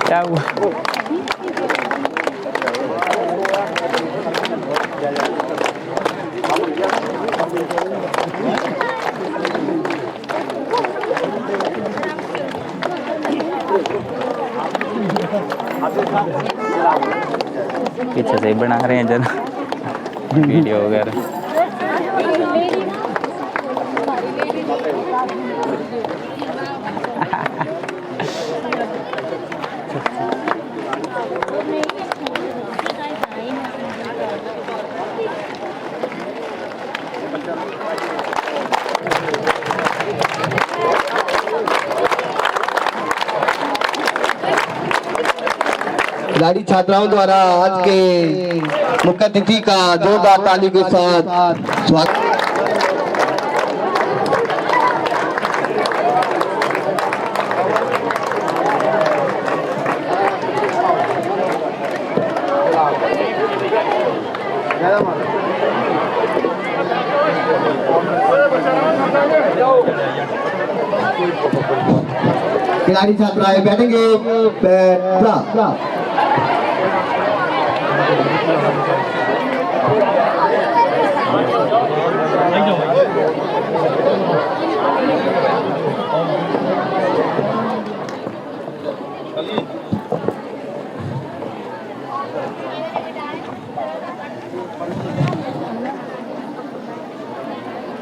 क्या हुआ? पीछे से ही बना रहे हैं जना वीडियो वगैरह। खिलाड़ी छात्राओं द्वारा आज के मुख्य अतिथि का जोरदार ताली के साथ स्वागत। खिलाड़ी छात्राएं बैठेंगे।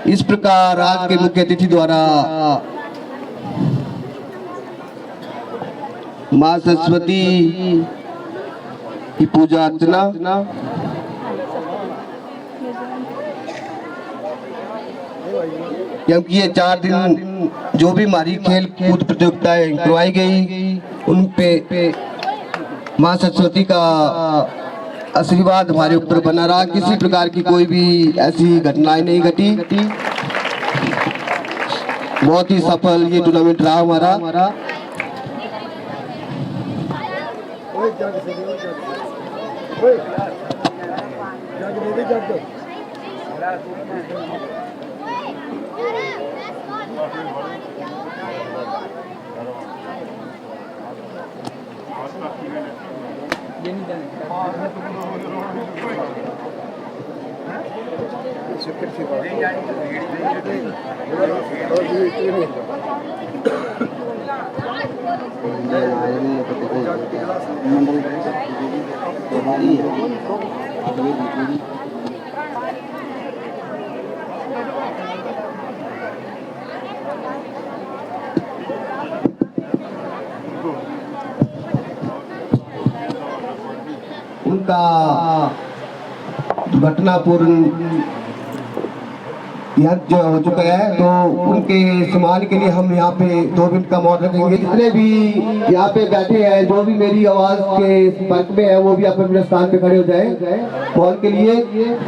इस प्रकार आज के मुख्य अतिथि द्वारा माँ सरस्वती की पूजा अर्चना, क्योंकि ये 4 दिन जो भी हमारी खेल कूद प्रतियोगिताएं करवाई गई उन पे माँ सरस्वती का आशीर्वाद हमारे ऊपर बना रहा। किसी प्रकार की कोई भी ऐसी घटनाएं नहीं घटी। बहुत ही सफल ये टूर्नामेंट रहा हमारा। उनका घटनापूर्ण यहाँ जो हो चुका है, तो उनके सम्मान के लिए हम यहाँ पे 2 मिनट का मौन रखेंगे। जितने भी यहाँ पे बैठे हैं, जो भी मेरी आवाज के संपर्क में है, वो भी आप अपने स्थान पे खड़े हो जाए मौन के लिए।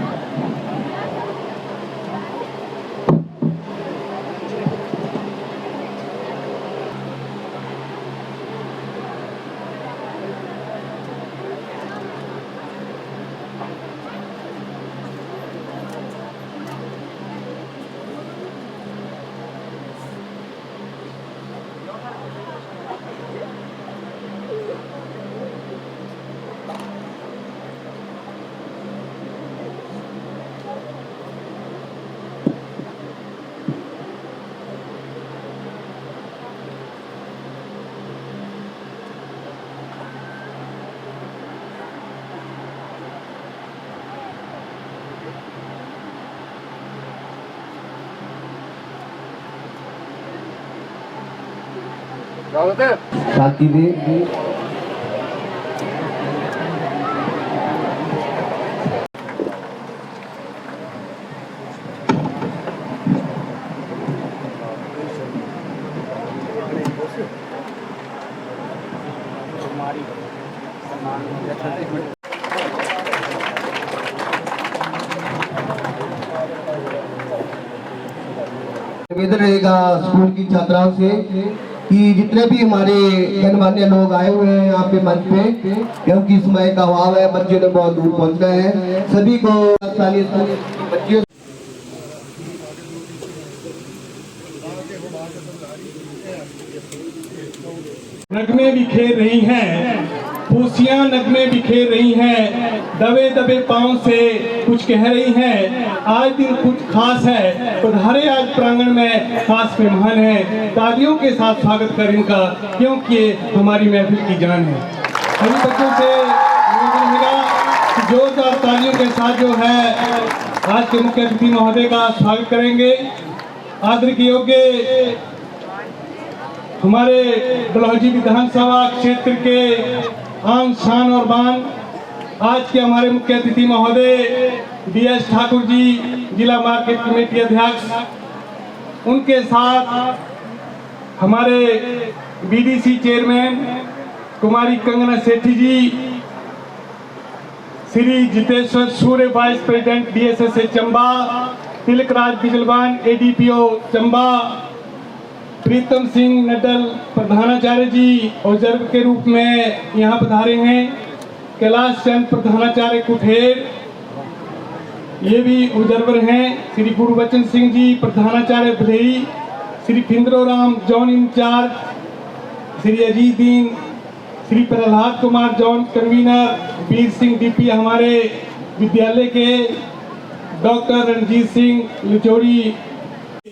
शांति दे। निवेदन रहेगा स्कूल की छात्राओं से कि जितने भी हमारे गणमान्य लोग आए हुए हैं यहाँ पे मंच पे, क्योंकि समय का अभाव है, बच्चों ने बहुत दूर पहुंचना है, सभी को बच्चियों नगमे बिखेर रही हैं, खुशियां नगमे बिखेर रही हैं, दबे दबे पांव से कुछ कह रही हैं। आज दिन कुछ खास है, पधारे आज प्रांगण में खास मेहमान हैं। तालियों के साथ स्वागत कर इनका, क्योंकि ये हमारी महफिल की जान है। सभी बच्चों से निवेदन होगा कि जोरदार तालियों के साथ जो है आज के मुख्य अतिथि महोदय का स्वागत करेंगे। आदर के योग्य हमारे डलहौजी विधानसभा क्षेत्र के आन शान और बान आज के हमारे मुख्य अतिथि महोदय DS ठाकुर जी, जिला मार्केट कमेटी अध्यक्ष, उनके साथ हमारे BDC चेयरमैन कुमारी Kangana Sethi ji, Shri Jiteshwar Surya vice president DSSA Chamba, Tilakraj Bijalwan ADPO Chamba, Pritam Singh Naddal प्रधानाचार्य जी ऑब्जर्वर के रूप में यहाँ पधारे हैं। कैलाश चंद प्रधानाचार्य कुठेर ये भी ऑब्जर्वर हैं। श्री गुरुबचन सिंह जी प्रधानाचार्य Bhalei, Shri Phindro Ram zone in charge, Shri Ajitdeen, Shri Prahlad Kumar zone convener, Veer Singh DP हमारे विद्यालय के, डॉक्टर रणजीत सिंह लिचौड़ी।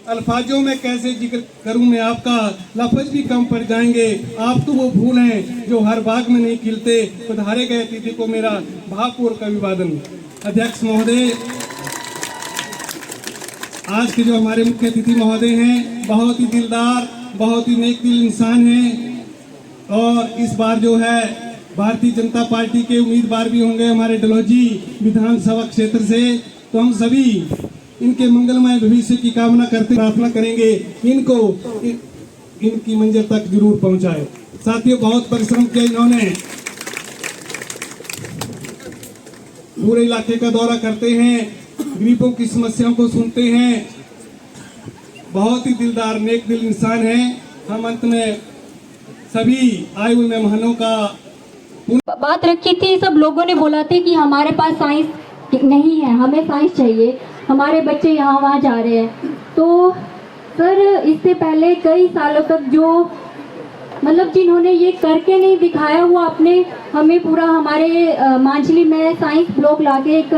अल्फाजों में कैसे जिक्र करूं मैं आपका, लफ्ज भी कम पड़ जाएंगे। आप तो वो फूल हैं जो हर बाग में नहीं खिलते। पधारे गए अतिथि को मेरा भावपूर्वक अभिवादन। अध्यक्ष महोदय, आज के जो हमारे मुख्य अतिथि महोदय हैं, बहुत ही दिलदार, बहुत ही नेक दिल इंसान हैं, और इस बार जो है भारतीय जनता पार्टी के उम्मीदवार भी होंगे हमारे डलहौजी विधानसभा क्षेत्र से। तो हम सभी इनके मंगलमय भविष्य की कामना करते प्रार्थना करेंगे इनको इनकी मंजिल तक जरूर पहुंचाए। साथियों, बहुत परिश्रम किया इन्होंने, पूरे इलाके का दौरा करते हैं, गरीबों की समस्याओं को सुनते हैं, बहुत ही दिलदार नेक दिल इंसान हैं। हम अंत में सभी आए हुए मेहमानों का बात रखी थी। सब लोगों ने बोला था कि हमारे पास साइंस नहीं है, हमें साइंस चाहिए, हमारे बच्चे यहाँ वहाँ जा रहे हैं। तो सर, इससे पहले कई सालों तक जो मतलब जिन्होंने ये करके नहीं दिखाया, वो अपने हमें पूरा हमारे मांझली में साइंस ब्लॉक लाके एक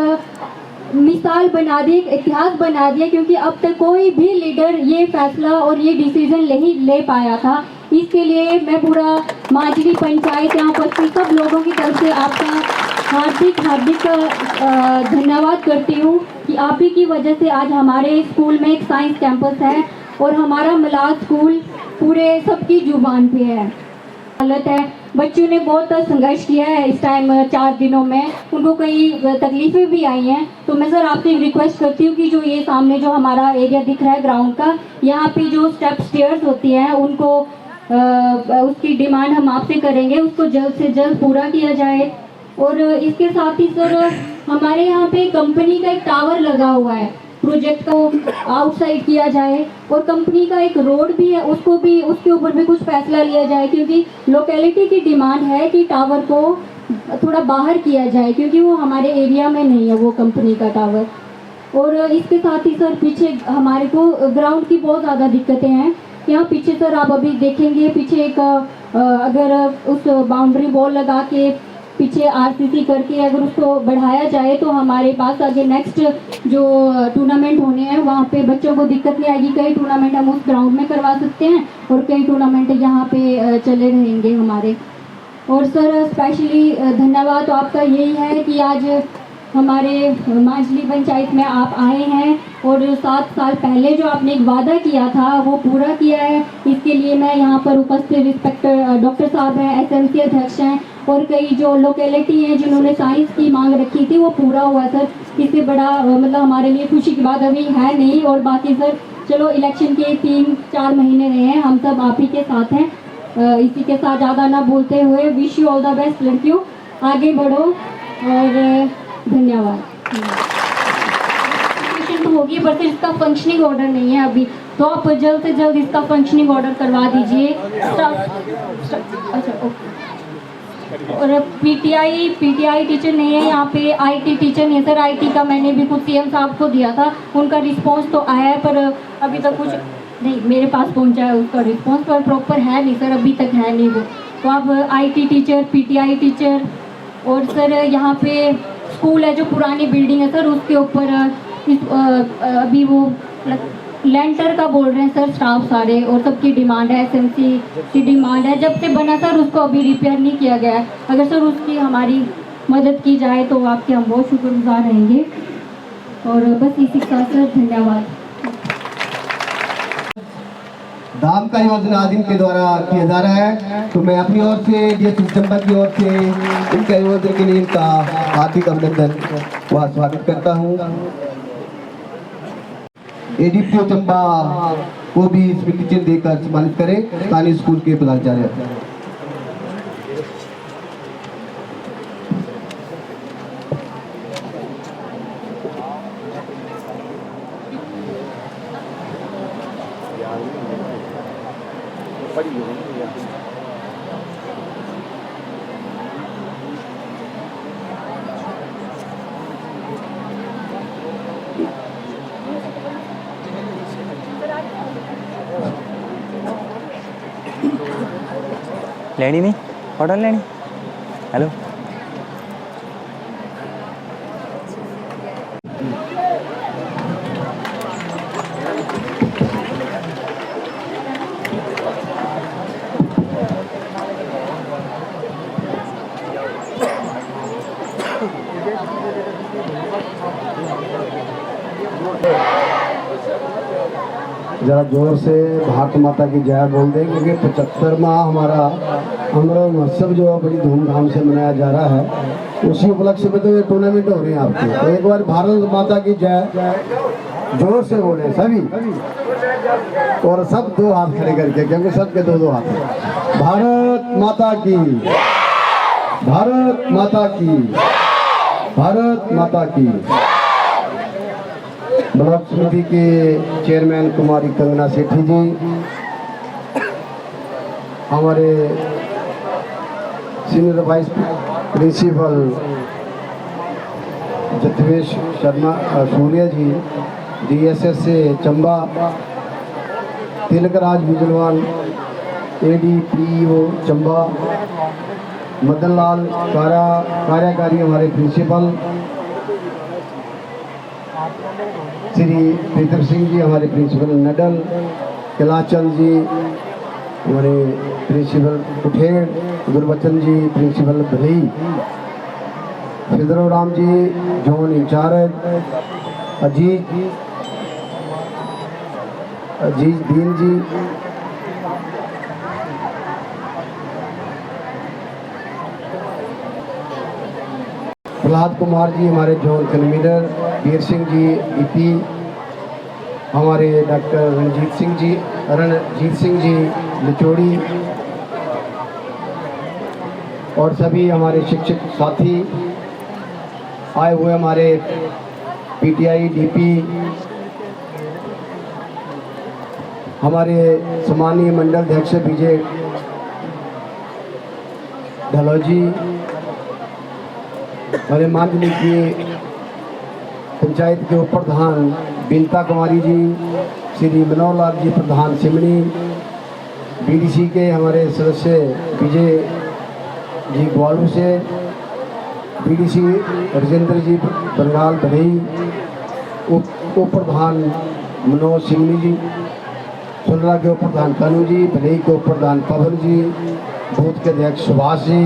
मिसाल बना दी, एक इतिहास बना दिया, क्योंकि अब तक कोई भी लीडर ये फैसला और ये डिसीजन नहीं ले पाया था। इसके लिए मैं पूरा मांझली पंचायत यहाँ उपस्थित सब लोगों की तरफ से आपका हार्दिक धन्यवाद करती हूँ कि आप ही की वजह से आज हमारे स्कूल में एक साइंस कैंपस है और हमारा मिलाद स्कूल पूरे सबकी जुबान पे है। हालत है, बच्चों ने बहुत संघर्ष किया है इस टाइम 4 दिनों में, उनको कई तकलीफें भी आई हैं। तो मैं सर आपसे एक रिक्वेस्ट करती हूँ कि जो ये सामने जो हमारा एरिया दिख रहा है ग्राउंड का, यहाँ पे जो स्टेयर्स होती हैं उनको उसकी डिमांड हम आपसे करेंगे, उसको जल्द से जल्द पूरा किया जाए। और इसके साथ ही सर हमारे यहाँ पे कंपनी का एक टावर लगा हुआ है, प्रोजेक्ट को आउटसाइड किया जाए, और कंपनी का एक रोड भी है, उसको भी उसके ऊपर भी कुछ फैसला लिया जाए, क्योंकि लोकेलिटी की डिमांड है कि टावर को थोड़ा बाहर किया जाए, क्योंकि वो हमारे एरिया में नहीं है वो कंपनी का टावर। और इसके साथ ही सर पीछे हमारे को ग्राउंड की बहुत ज़्यादा दिक्कतें हैं। यहाँ पीछे सर आप अभी देखेंगे पीछे एक अगर उस बाउंड्री वॉल लगा के पीछे आरसीसी करके अगर उसको बढ़ाया जाए तो हमारे पास आगे नेक्स्ट जो टूर्नामेंट होने हैं वहाँ पे बच्चों को दिक्कत नहीं आएगी। कई टूर्नामेंट हम उस ग्राउंड में करवा सकते हैं और कई टूर्नामेंट यहाँ पे चले रहेंगे हमारे। और सर स्पेशली धन्यवाद आपका यही है कि आज हमारे मांझली पंचायत में आप आए हैं और 7 साल पहले जो आपने एक वादा किया था वो पूरा किया है। इसके लिए मैं यहाँ पर उपस्थित रिस्पेक्टर डॉक्टर साहब हैं, एसएमसी अध्यक्ष हैं, और कई जो लोकेलिटी हैं जिन्होंने साइंस की मांग रखी थी वो पूरा हुआ सर। इससे बड़ा मतलब हमारे लिए खुशी की बात अभी है नहीं। और बाकी सर चलो इलेक्शन के 3-4 महीने रहे हैं, हम सब आप ही के साथ हैं। इसी के साथ ज़्यादा ना बोलते हुए wish you all the best. लड़कियों आगे बढ़ो और धन्यवाद। तो होगी पर इसका फंक्शनिंग ऑर्डर नहीं है अभी, तो आप जल्द से जल्द इसका फंक्शनिंग ऑर्डर करवा दीजिए। अच्छा ओके। और पीटीआई टीचर नहीं है यहाँ पे, आईटी टीचर नहीं है सर। आईटी का मैंने भी खुद सीएम साहब को दिया था, उनका रिस्पांस तो आया है पर अभी तक कुछ नहीं मेरे पास पहुँचा है उसका रिस्पांस, पर प्रॉपर है नहीं सर, अभी तक है नहीं वो। तो आप आईटी टीचर, पीटीआई टीचर, और सर यहाँ पे स्कूल है जो पुरानी बिल्डिंग है सर उसके ऊपर अभी वो लेंटर का बोल रहे हैं सर स्टाफ सारे, और सबकी डिमांड है, एसएमसी की डिमांड है। जब से बना सर उसको अभी रिपेयर नहीं किया गया है। अगर सर उसकी हमारी मदद की जाए तो आपके हम बहुत शुक्रगुजार रहेंगे। और बस इसी के साथ सर धन्यवाद। दाम का योजना आज इनके द्वारा किया जा रहा है, तो मैं अपनी ओर से डीएस चंबा की ओर से इनके आयोजन के लिए इनका हार्दिक अभिनंदन व स्वागत करता हूँ। एडीपीओ चंबा को भी स्मृति चिन्ह देकर सम्मानित करें स्थानीय स्कूल के प्राचार्य। लेनी नहीं ऑर्डर लेनी। हेलो जरा जोर से भारत माता की जय बोल दें, क्योंकि 75वां हमारा अमृत महोत्सव जो है बड़ी धूमधाम से मनाया जा रहा है। उसी उपलक्ष्य में तो ये टूर्नामेंट हो रही है आपकी। तो एक बार भारत माता की जय जोर से बोले सभी, और सब 2 हाथ खड़े करके, क्योंकि सबके 2-2 हाथ हैं। भारत माता की, भारत माता की, भारत माता की। ब्लॉक समिति के चेयरमैन कुमारी कंगना सेठी जी, हमारे सीनियर वाइस प्रिंसिपल जतवेश शर्मा सूर्य जी, डीएसएस से चंबा, तिलकराज विजलवान एडीपीओ चंबा, मदन लाल कार्यकारी हमारे प्रिंसिपल, श्री प्रीतम सिंह जी हमारे प्रिंसिपल नडल, कैलाशचंद जी हमारे प्रिंसिपल कुठेड़, गुरबचन जी प्रिंसिपल भली, सिद्धरो राम जी जोन इंचार्ज, अजीज दीन जी, प्रहलाद कुमार जी हमारे zone convener, Veer Singh ji EP, हमारे डॉक्टर रणजीत सिंह जी निचोड़ी, और सभी हमारे शिक्षक साथी आए हुए, हमारे पीटीआई डीपी, हमारे सम्मानीय मंडल अध्यक्ष विजय ढलोजी, हमारे मांझली की पंचायत के उप प्रधान बिनता कुमारी जी, श्री मनोहर लाल जी प्रधान सिमनी, बीडीसी के हमारे सदस्य विजय जी ग्वालू से, बीडीसी राजेंद्र जी बंगाल भदई, उप प्रधान मनोज सिंगनी जी, सुंदरा के उप प्रधान कानू जी, भदई के उप प्रधान पवन जी, बूथ के अध्यक्ष सुभाष जी,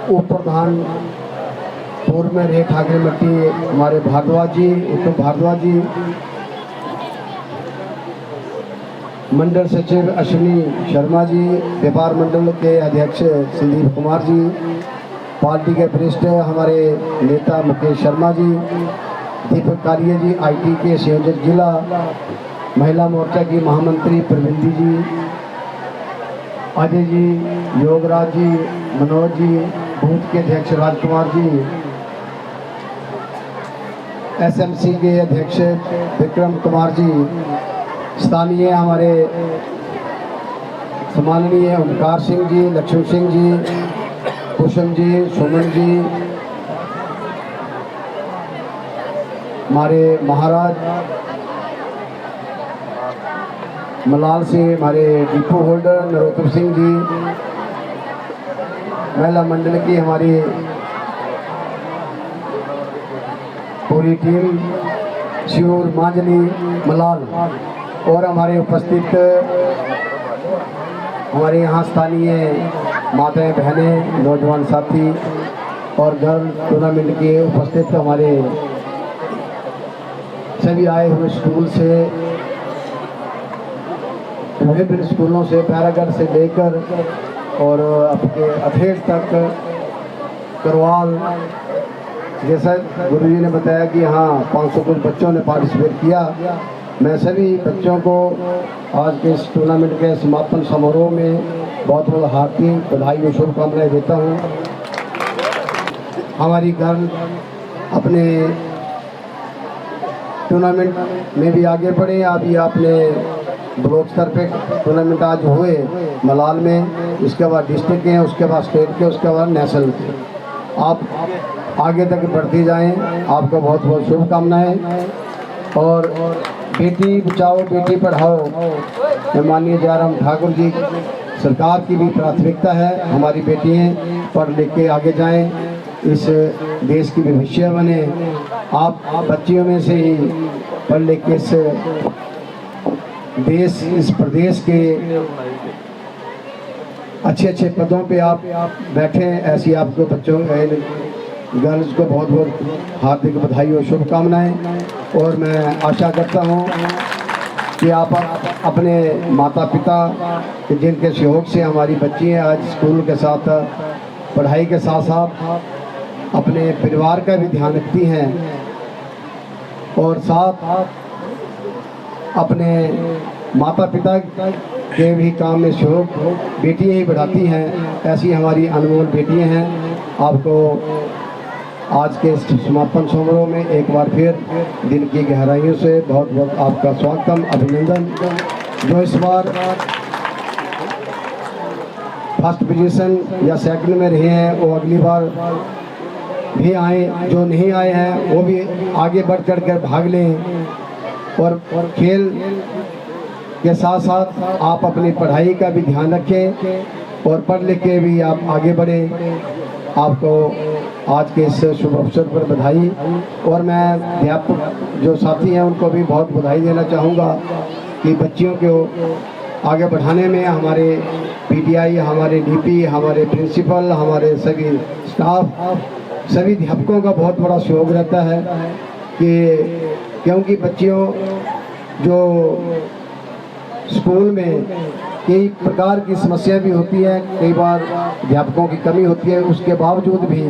उप प्रधान पूर्व में रहे ठाकरे मट्टी हमारे भारद्वाज जी, उत्तम भारद्वाज जी, मंडल सचिव अश्विनी शर्मा जी, व्यापार मंडल के अध्यक्ष संदीप कुमार जी, पार्टी के वरिष्ठ हमारे नेता मुकेश शर्मा जी, दीपक कारिया जी आईटी के संयोजक जिला, महिला मोर्चा की महामंत्री प्रविंदी जी, अजय जी, योगराज जी, मनोज जी, बूथ के अध्यक्ष राजकुमार जी, एसएमसी के अध्यक्ष विक्रम कुमार जी, स्थानीय हमारे सम्माननीय ओमकार सिंह जी, लक्ष्मण सिंह जी, कुसुम जी, सुमन जी, हमारे महाराज मलाल से हमारे डिपो होल्डर नरोत्तम सिंह जी, महिला मंडल की हमारी पूरी टीम, शिवूर मांझली मलाल, और हमारे उपस्थित हमारे यहाँ स्थानीय माताएं बहनें, नौजवान साथी और गर्ल टूर्नामेंट के उपस्थित हमारे सभी आए हुए स्कूल से, विभिन्न स्कूलों से, पैरागढ़ से लेकर और आपके अथेड़ तक, करवाल, जैसा गुरुजी ने बताया कि हाँ 500 कुछ बच्चों ने पार्टिसिपेट किया। मैं सभी बच्चों को आज के इस टूर्नामेंट के समापन समारोह में बहुत बहुत हार्दिक बधाई और शुभकामनाएं देता हूँ। हमारी गर्ल अपने टूर्नामेंट में भी आगे बढ़े। अभी आपने ब्लॉक स्तर पे टूर्नामेंट आज हुए मलाल में, उसके बाद डिस्ट्रिक्ट के, उसके बाद स्टेट के, उसके बाद नेशनल के। आप आगे तक बढ़ते जाएं, आपको बहुत बहुत शुभकामनाएं। और बेटी बचाओ बेटी पढ़ाओ माननीय जयराम ठाकुर जी सरकार की भी प्राथमिकता है। हमारी बेटियां पढ़ लिख के आगे जाएं, इस देश की भविष्य बने। आप बच्चियों में से ही पढ़ लिख के इस प्रदेश के अच्छे अच्छे पदों पे आप बैठे। ऐसी आपको बच्चों गर्ल्स को बहुत बहुत हार्दिक बधाई और शुभकामनाएं। और मैं आशा करता हूं कि आप अपने माता पिता जिनके सहयोग से हमारी बच्चियां आज स्कूल के साथ पढ़ाई के साथ साथ अपने परिवार का भी ध्यान रखती हैं और साथ अपने माता पिता के भी काम में सहयोग बेटियां ही बढ़ाती हैं। ऐसी हमारी अनमोल बेटियां हैं। आपको आज के समापन समारोह में एक बार फिर दिल की गहराइयों से बहुत बहुत आपका स्वागतम, अभिनंदन। जो इस बार फर्स्ट पोजीशन या सेकंड में रहे हैं वो अगली बार भी आए, जो नहीं आए हैं वो भी आगे बढ़ चढ़ कर भाग लें। और खेल के साथ साथ आप अपनी पढ़ाई का भी ध्यान रखें और पढ़ लिख के भी आप आगे बढ़ें। आपको आज के इस शुभ अवसर पर बधाई। और मैं अध्यापक जो साथी हैं उनको भी बहुत बधाई देना चाहूँगा कि बच्चियों को आगे बढ़ाने में हमारे पीटीआई, हमारे डीपी, हमारे प्रिंसिपल, हमारे सभी स्टाफ, सभी अध्यापकों का बहुत बड़ा सहयोग रहता है कि क्योंकि बच्चियों जो स्कूल में कई प्रकार की समस्या भी होती है, कई बार अध्यापकों की कमी होती है, उसके बावजूद भी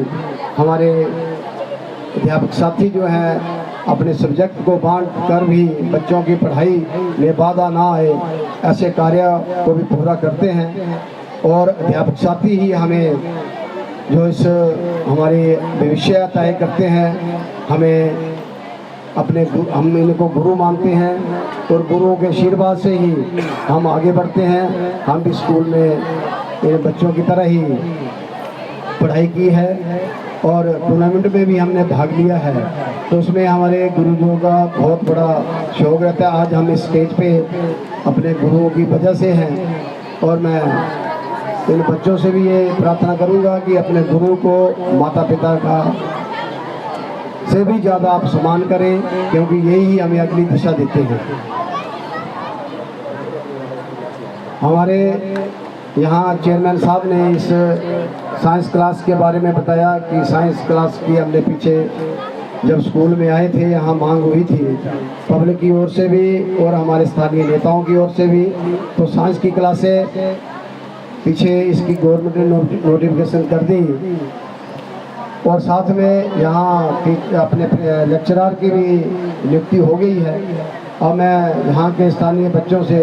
हमारे अध्यापक साथी जो हैं अपने सब्जेक्ट को बांट कर भी बच्चों की पढ़ाई में बाधा ना आए ऐसे कार्य को भी पूरा करते हैं। और अध्यापक साथी ही हमें जो इस हमारे भविष्य तय करते हैं, हमें हम इनको गुरु मानते हैं और गुरुओं के आशीर्वाद से ही हम आगे बढ़ते हैं। हम भी स्कूल में बच्चों की तरह ही पढ़ाई की है और टूर्नामेंट में भी हमने भाग लिया है, तो उसमें हमारे गुरुजों का बहुत बड़ा शौक रहता है। आज हम इस स्टेज पे अपने गुरुओं की वजह से हैं और मैं इन बच्चों से भी ये प्रार्थना करूंगा कि अपने गुरु को माता पिता का से भी ज़्यादा आप सम्मान करें, क्योंकि यही हमें अगली दिशा देते हैं। हमारे यहाँ चेयरमैन साहब ने इस साइंस क्लास के बारे में बताया कि साइंस क्लास की हमने पीछे जब स्कूल में आए थे यहाँ मांग हुई थी पब्लिक की ओर से भी और हमारे स्थानीय नेताओं की ओर से भी, तो साइंस की क्लासें पीछे इसकी गवर्नमेंट ने नोटिफिकेशन कर दी और साथ में यहाँ अपने लेक्चरर की भी नियुक्ति हो गई है। और मैं यहाँ के स्थानीय बच्चों से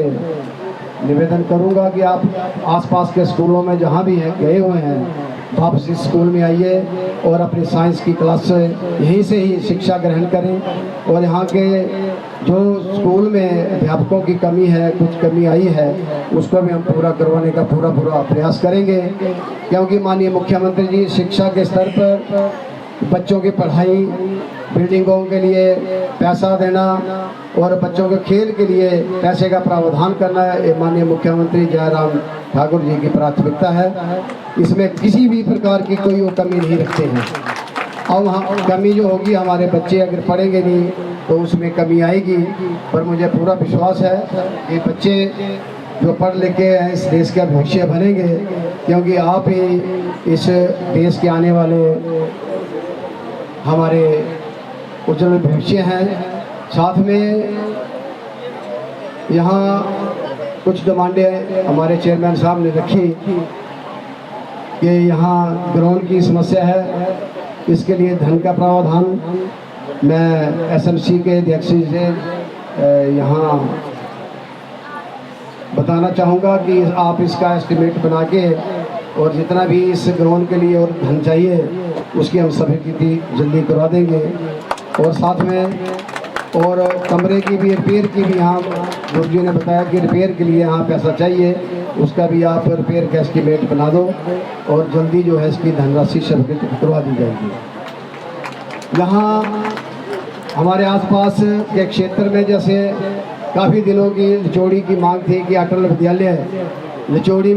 निवेदन करूँगा कि आप आसपास के स्कूलों में जहाँ भी हैं गए हुए हैं वापस इस स्कूल में आइए और अपनी साइंस की क्लास से यहीं से ही शिक्षा ग्रहण करें। और यहाँ के जो स्कूल में अध्यापकों की कमी है, कुछ कमी आई है, उसको भी हम पूरा करवाने का पूरा प्रयास करेंगे, क्योंकि माननीय मुख्यमंत्री जी शिक्षा के स्तर पर बच्चों की पढ़ाई, बिल्डिंगों के लिए पैसा देना और बच्चों के खेल के लिए पैसे का प्रावधान करना ये माननीय मुख्यमंत्री जयराम ठाकुर जी की प्राथमिकता है। इसमें किसी भी प्रकार की कोई वो कमी नहीं रखते हैं। और वहाँ कमी जो होगी, हमारे बच्चे अगर पढ़ेंगे नहीं तो उसमें कमी आएगी, पर मुझे पूरा विश्वास है कि बच्चे जो पढ़ लिख के इस देश का भविष्य बनेंगे, क्योंकि आप ही इस देश के आने वाले हमारे उज्जवल भविष्य हैं। साथ में यहाँ कुछ डिमांडें हमारे चेयरमैन साहब ने रखी कि यहाँ ग्राउंड की समस्या है, इसके लिए धन का प्रावधान मैं एसएमसी के अध्यक्ष से यहाँ बताना चाहूँगा कि आप इसका एस्टिमेट बना के और जितना भी इस ग्राउंड के लिए और धन चाहिए उसकी हम सभी जल्दी करवा देंगे। और साथ में और कमरे की भी रिपेयर की भी यहाँ गुरु जी ने बताया कि रिपेयर के लिए यहाँ पैसा चाहिए, उसका भी आप रिपेयर का एस्टिमेट बना दो और जल्दी जो है इसकी धनराशि स्वीकृत करवा दी जाएगी। यहाँ हमारे आसपास के क्षेत्र में जैसे काफ़ी दिनों की लिचौड़ी की मांग थी कि अटल विद्यालय लिचौड़ी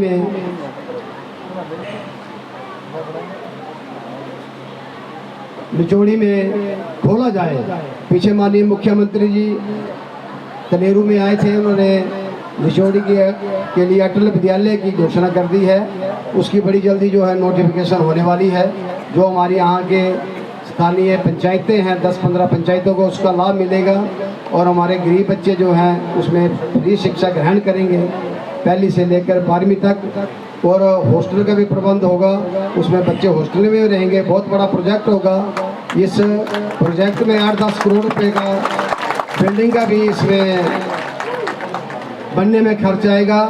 में खोला जाए। पीछे माननीय मुख्यमंत्री जी तनेरू में आए थे, उन्होंने लिचौड़ी के लिए अटल विद्यालय की घोषणा कर दी है। उसकी बड़ी जल्दी जो है नोटिफिकेशन होने वाली है। जो हमारी यहाँ के स्थानीय पंचायतें हैं, 10-15 पंचायतों को उसका लाभ मिलेगा और हमारे गरीब बच्चे जो हैं उसमें फ्री शिक्षा ग्रहण करेंगे पहली से लेकर 12वीं तक। और हॉस्टल का भी प्रबंध होगा, उसमें बच्चे हॉस्टल में रहेंगे। बहुत बड़ा प्रोजेक्ट होगा। इस प्रोजेक्ट में 8-10 करोड़ रुपए का बिल्डिंग का भी इसमें बनने में खर्च आएगा।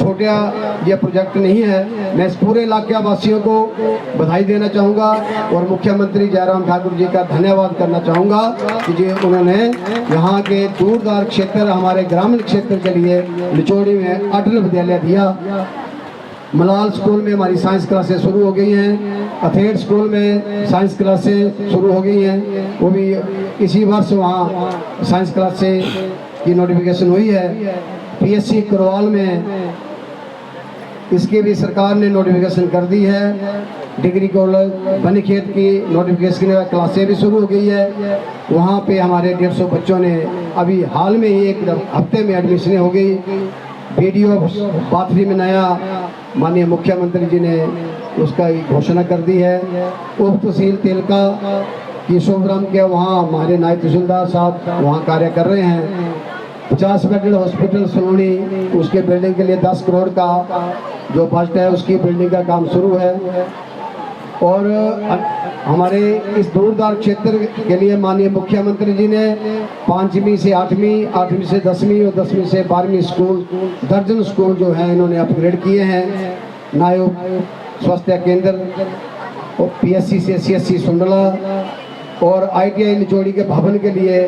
छोटा ये प्रोजेक्ट नहीं है। मैं इस पूरे इलाके वासियों को बधाई देना चाहूँगा और मुख्यमंत्री जयराम ठाकुर जी का धन्यवाद करना चाहूँगा कि जी उन्होंने यहाँ के दूरदार क्षेत्र, हमारे ग्रामीण क्षेत्र के लिए लिचौड़ी में अटल विद्यालय दिया। मलाल स्कूल में हमारी साइंस क्लासेस शुरू हो गई हैं। अथेड़ स्कूल में साइंस क्लासेस शुरू हो गई हैं, वो भी इसी वर्ष वहाँ साइंस क्लासेस की नोटिफिकेशन हुई है। पीएससी करवाल में इसकी भी सरकार ने नोटिफिकेशन कर दी है। डिग्री कॉलेज बनीखेत की नोटिफिकेशन क्लासें भी शुरू हो गई है। वहाँ पे हमारे 150 बच्चों ने अभी हाल में ही एक हफ्ते में एडमिशन हो गई। वीडियो पाथरी में नया माननीय मुख्यमंत्री जी ने उसका घोषणा कर दी है। उप तहसील तेलका की शुभरम के वहाँ हमारे नायब तहसीलदार साहब वहाँ कार्य कर रहे हैं। 50 बेडेड हॉस्पिटल सलोनी, उसके बिल्डिंग के लिए 10 करोड़ का जो बजट है उसकी बिल्डिंग का काम शुरू है। और हमारे इस दूरदार क्षेत्र के लिए माननीय मुख्यमंत्री जी ने 5वीं से 8वीं, 8वीं से 10वीं और 10वीं से 12वीं स्कूल, दर्जन स्कूल जो हैं इन्होंने अपग्रेड किए हैं। नायब स्वास्थ्य केंद्र और PSC से CSC सुंडला और ITI निचोड़ी के भवन के लिए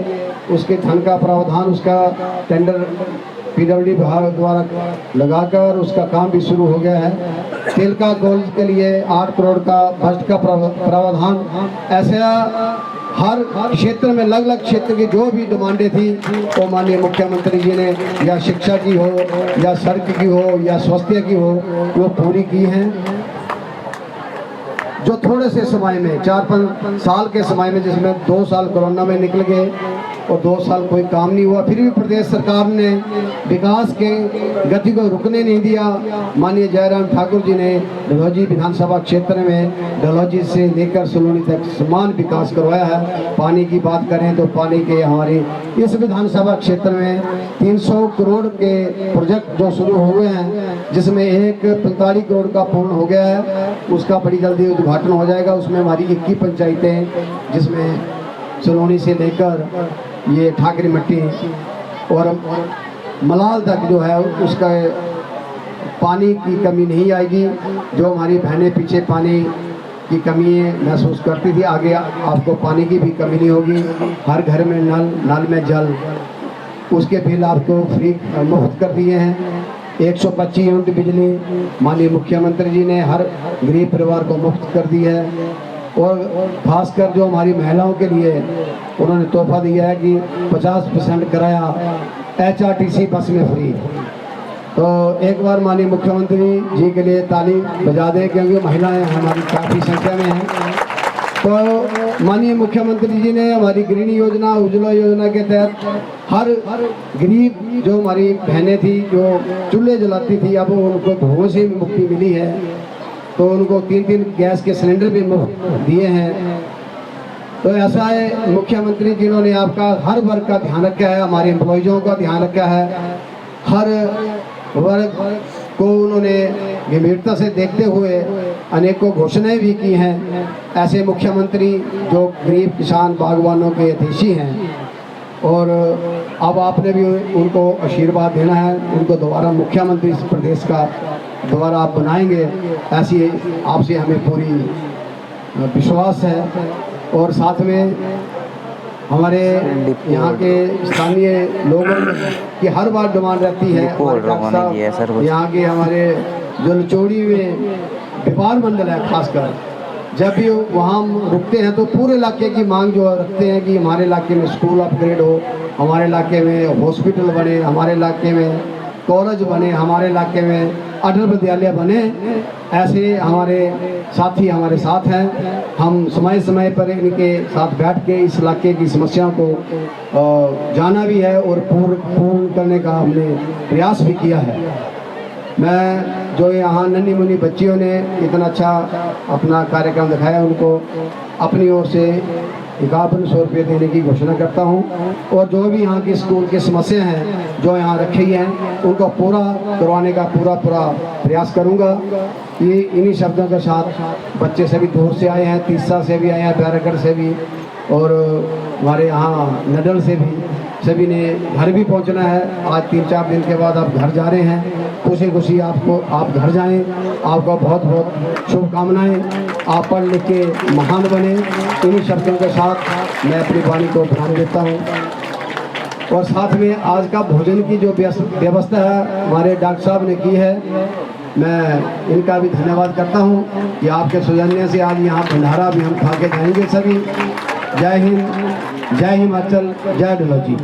उसके धन का प्रावधान, उसका टेंडर PWD विभाग द्वारा लगाकर उसका काम भी शुरू हो गया है। तिलका कॉलेज के लिए 8 करोड़ का बजट का प्रावधान। ऐसा हर क्षेत्र में अलग अलग क्षेत्र की जो भी डिमांडें थी वो माननीय मुख्यमंत्री जी ने या शिक्षा की हो या सड़क की हो या स्वास्थ्य की हो वो पूरी की हैं। जो थोड़े से समय में 4-5 साल के समय में, जिसमें 2 साल कोरोना में निकल गए और 2 साल कोई काम नहीं हुआ, फिर भी प्रदेश सरकार ने विकास के गति को रुकने नहीं दिया। माननीय जयराम ठाकुर जी ने डलहौजी विधानसभा क्षेत्र में डलहौजी से लेकर सलोनी तक समान विकास करवाया है। पानी की बात करें तो पानी के हमारे इस विधानसभा क्षेत्र में 300 करोड़ के प्रोजेक्ट जो शुरू हुए हैं, जिसमें एक 45 करोड़ का पूर्ण हो गया है, उसका बड़ी जल्दी उद्घाटन हो जाएगा। उसमें हमारी 21 पंचायतें, जिसमें सलोनी से लेकर ये ठाकरी मट्टी और मलाल तक जो है उसका पानी की कमी नहीं आएगी। जो हमारी बहनें पीछे पानी की कमी महसूस करती थी, आगे आपको पानी की भी कमी नहीं होगी। हर घर में नल में जल, उसके बिल आपको फ्री मुफ्त कर दिए हैं। 125 यूनिट बिजली माननीय मुख्यमंत्री जी ने हर गरीब परिवार को मुफ्त कर दी है। और खासकर जो हमारी महिलाओं के लिए उन्होंने तोहफा दिया है कि 50% किराया HRTC बस में फ्री। तो एक बार माननीय मुख्यमंत्री जी के लिए ताली बजा दें, क्योंकि महिलाएं हमारी काफ़ी संख्या में हैं। तो माननीय मुख्यमंत्री जी ने हमारी गृहिणी योजना, उज्ज्वला योजना के तहत हर गरीब जो हमारी बहनें थी जो चूल्हे जलाती थी, अब उनको धुओं से भी मुक्ति मिली है। तो उनको 3-3 गैस के सिलेंडर भी मुफ्त दिए हैं। तो ऐसा है मुख्यमंत्री जिन्होंने आपका हर वर्ग का ध्यान रखा है, हमारे एम्प्लॉइजों का ध्यान रखा है, हर वर्ग को उन्होंने गंभीरता से देखते हुए अनेकों घोषणाएं भी की हैं। ऐसे मुख्यमंत्री जो गरीब किसान बागवानों के हितैषी हैं, और अब आपने भी उनको आशीर्वाद देना है। उनको दोबारा मुख्यमंत्री इस प्रदेश का दोबारा आप बनाएंगे, ऐसी आपसे हमें पूरी विश्वास है। और साथ में हमारे यहाँ के स्थानीय लोगों की हर बार डिमांड रहती है, यहाँ के हमारे जो लचोड़ी में व्यापार मंडल है, खासकर जब भी वहाँ हम रुकते हैं तो पूरे इलाके की मांग जो रखते हैं कि हमारे इलाके में स्कूल अपग्रेड हो, हमारे इलाके में हॉस्पिटल बने, हमारे इलाके में कॉलेज बने, हमारे इलाके में अटल विद्यालय बने। ऐसे हमारे साथी हमारे साथ हैं। हम समय समय पर इनके साथ बैठ के इस इलाके की समस्याओं को जाना भी है और पूर्ण करने का हमने प्रयास भी किया है। मैं जो यहाँ नन्ही मुन्नी बच्चियों ने इतना अच्छा अपना कार्यक्रम दिखाया, उनको अपनी ओर से 5100 रुपये देने की घोषणा करता हूँ। और जो भी यहाँ की स्कूल की समस्या हैं जो यहाँ रखी हैं, उनको पूरा करवाने का पूरा प्रयास करूँगा। ये इन्हीं शब्दों के साथ बच्चे सभी दूर से आए हैं, तीसरा से भी आए हैं, बैरागढ़ से भी, और हमारे यहाँ नडल से भी, सभी ने घर भी पहुँचना है। आज 3-4 दिन के बाद आप घर जा रहे हैं, खुशी खुशी आप घर जाएं। आपका बहुत बहुत शुभकामनाएं। आप पढ़ लिख के महान बने। इन्हीं शब्दों के साथ मैं अपनी वाणी को ध्यान देता हूँ। और साथ में आज का भोजन की जो व्यवस्था है हमारे डॉक्टर साहब ने की है, मैं इनका भी धन्यवाद करता हूँ कि आपके सौजन्य से आज यहाँ भंडारा भी हम खा के जाएंगे सभी। जय हिंद, जय हिमाचल, जय डलहौजी।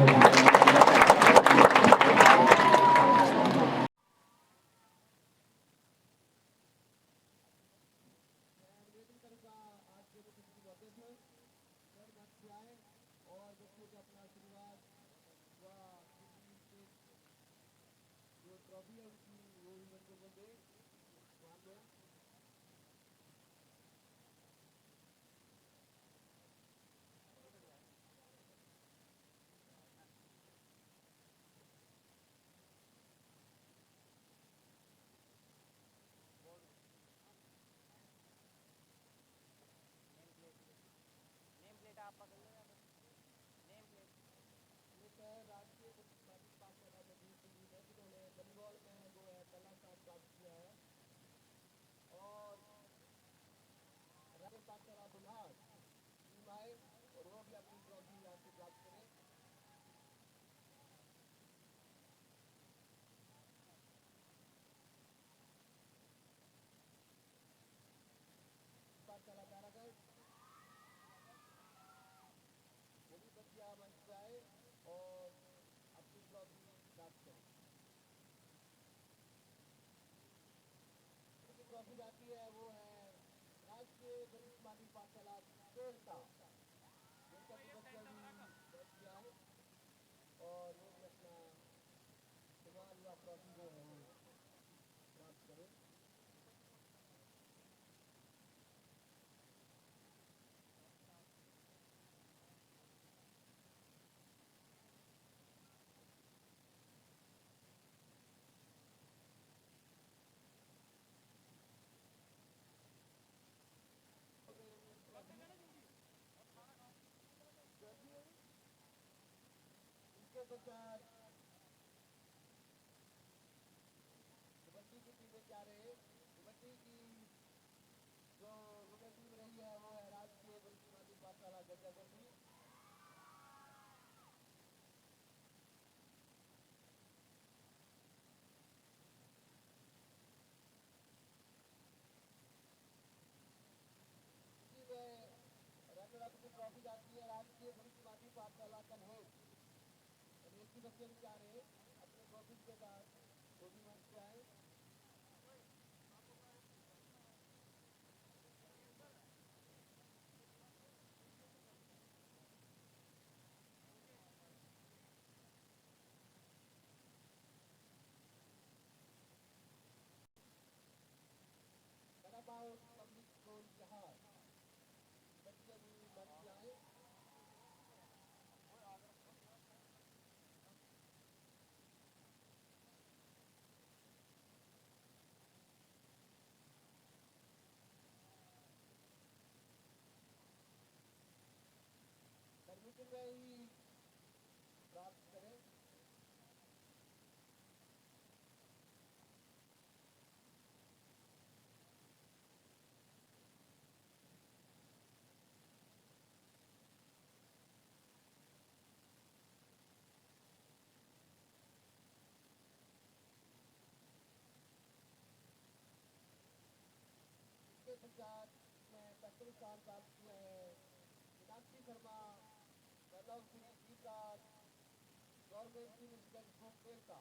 है वो है राष्ट्रीय वरिष्ठ माध्यमिक पाठशाला केलता जिनका भी बच्चा भी बैठ गया है और वो भी अपना सम्मान या ट्रॉफी जो है वो प्राप्त करें। इसके पश्चात कबड्डी की टीमें क्या रहे, कबड्डी की जो विनर टीम रही है वो है राष्ट्रीय वरिष्ठ माध्यमिक पाठशाला गंजागढ़ी। इसी में रनर अप की ट्रॉफी जाती है राष्ट्रीय वरिष्ठ माध्यमिक पाठशाला कन्हेज। एससी बच्चे भी जा रहे अपने ट्रॉफी के साथ वो भी मंच पे आए। पब्लिक स्कूल जहाज बच्चे भी मंच पे आए। बैडमिंटन में ही प्राप्त करें। इसके पश्चात में पहले स्थान प्राप्त किए हैं मीनाक्षी शर्मा, वैभव सिंह गीता, गवर्नमेंट सिंह केलता।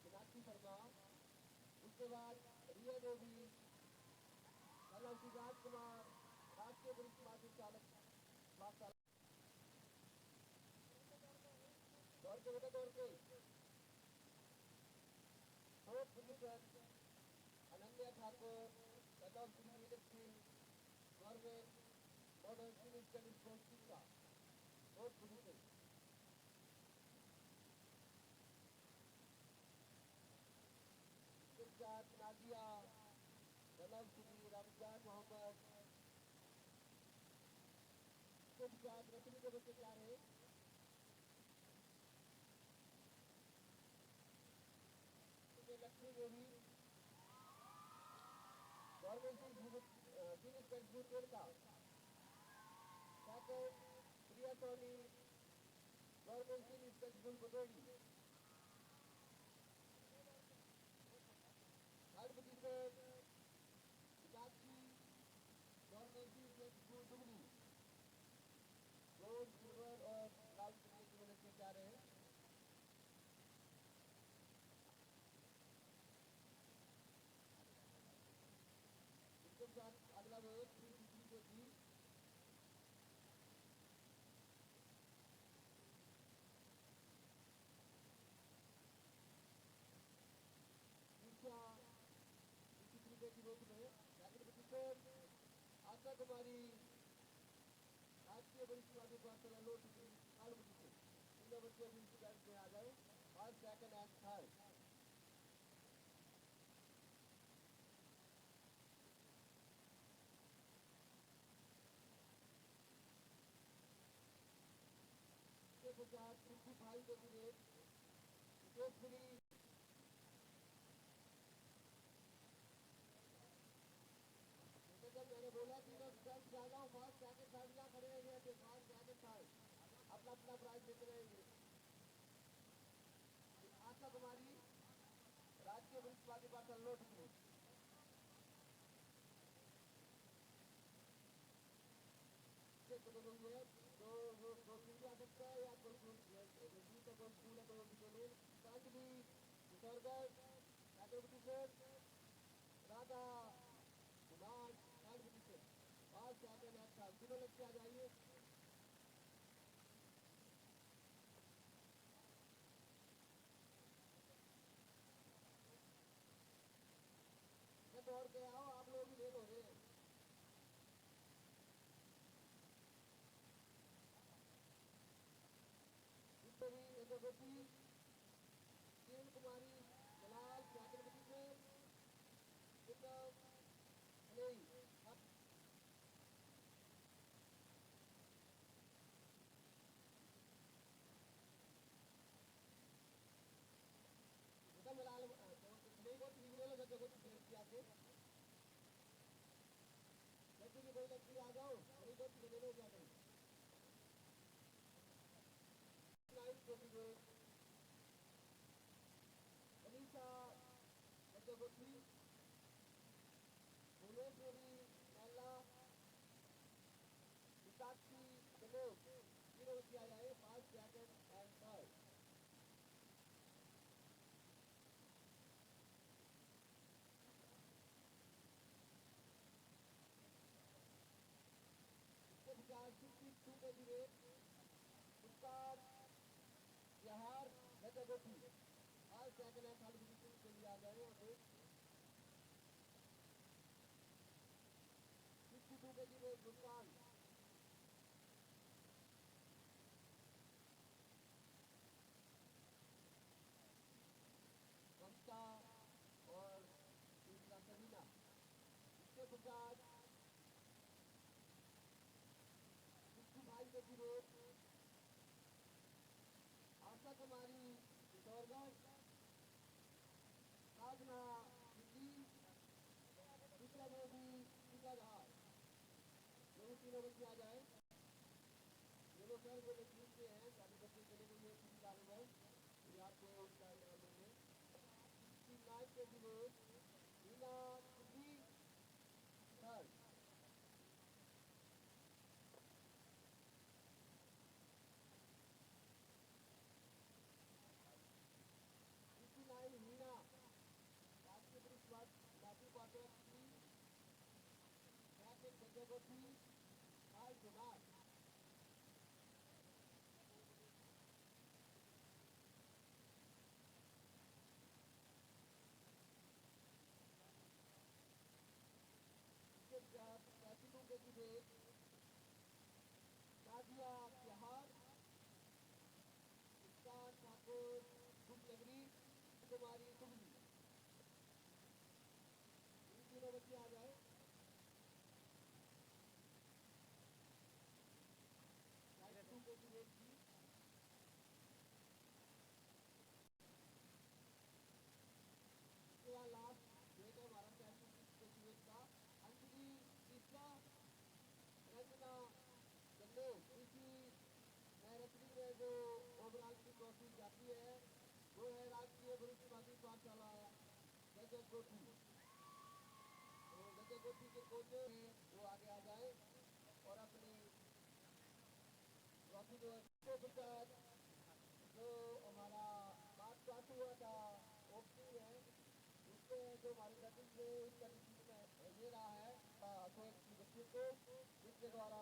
मीनाक्षी शर्मा, उसके बाद रिया देवी, वैभव सिंह राजकुमार, राष्ट्रीय वरिष्ठ माध्यमिक पाठशाला दौड़ के बेटा दौड़ के fourth position Ananya Thakur, Vaibhav Singh Neeraj Singh, government modern senior studies school का फोर्थ पोजीशन। इसके साथ नाजिया, वैभव सिंह, रमजान मोहम्मद, इसके साथ रश्मि के बच्चे क्या रहे Lakshmi Devi, government senior school Kelta. Second Priya Soni, government senior school Badodi. Third position Meenakshi, government senior school Dugli. Gold, silver और लाल की वजह से क्या रहे। इसके साथ अगला रोज तीसरी को थी तीसरी को थी रोज में सेकंड पोजीशन आशा कुमारी, राष्ट्रीय वरिष्ठ माध्यमिक पाठशाला लोट थर्ड पोजीशन। तीनों बच्चे अभी इस बैच में आ गए फर्स्ट सेकंड एंड थर्ड। के साथ 55 के लिए सुकेशपुरी, जब मैंने बोला कि मैं फर्स्ट जा रहा हूँ फर्स्ट सेकंड थर्ड या खड़े हैं फर्स्ट सेकंड थर्ड अपना अपना प्राइज लेते रहेंगे। आशा कुमारी, राष्ट्रीय वरिष्ठ माध्यमिक पाठशाला लोटपुर। तो वो कोचिंग भी आ सकता है या कोई नजदीक का कोई स्कूल है तो वो भी चले कांच भी किशोरगढ़ राजोपटीसर राधा कुमार कांच पास जाते हैं अच्छा तीनों लड़के आ जाइए मैं दौड़ के आओ आप लोग भी लेट हो गए गोपी किरण कुमारी जलाल छात्रपति से मिला नहीं बहुत ठीक बोलो जब देखो लड़की आके लड़की की कोई लड़की आ जाओ नहीं बहुत ठीक बोलो क्या करें अनीशा जगोत्री भुवनेश्वरी मैला विशाखी गणेश तीनों किया जाए 5 सेकंड एंड थर्ड इसके विचार 62 के लिए उसका Bihar Jagotri 5 second and third position के लिए आ गए और 62 के लिए गुलकान ममता और दूसरा सबीना इसके बाद 65 के लिए आशा कुमारी किशोरगढ़ साधना दिल्ली दूसरा में भी टीका जहाज दोनों तीनों बच्चे आ जाए दोनों सर जो लक्ष्मी के हैं सारे बच्चे चले गए हैं किसी कारण में ये आपको उनका नाम देंगे इसकी नाइट के दिनों लीला खुदी सर इसकी नाइट मीना राष्ट्रीय पुलिस बापू पात्र की जगह को थी आज जुनार कैपिटल के लिए नादिया बिहार मुस्कान ठाकुर नगरी कुमारी सुमली इन तीनों बच्चे आ जाए लास्ट डेट है हमारा कैलकुलेट का अंजलि तीसरा रचना गन्ने इसी मैराथन में जो ओवरऑल की ट्रॉफी जाती है वो है राष्ट्रीय भविष्यवादी पाठशाला गजब गोटी तो गजब गोटी के कोच वो आगे आ जाए और अपनी ट्रॉफी जो जो हमारा बात स्टार्ट हुआ था ओपनिंग है उसमें जो हमारे नदी से ये रहा है अशोक की बच्चे को जिसके द्वारा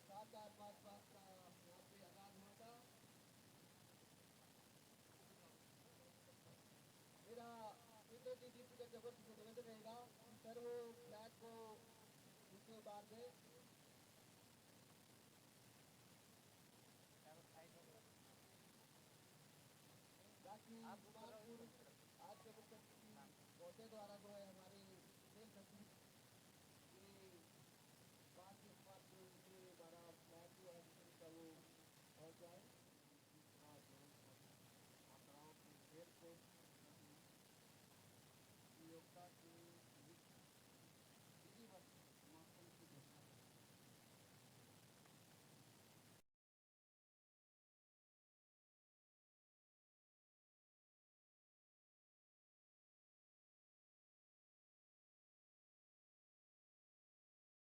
7-8 का यहाँ पे आगाज हुआ था मेरा मित्रों की जीत का जबरदस्त निवेदन रहेगा सर वो फ्लैग को नीचे उतार दे बाकी आज के मुख्य पौधे द्वारा जो है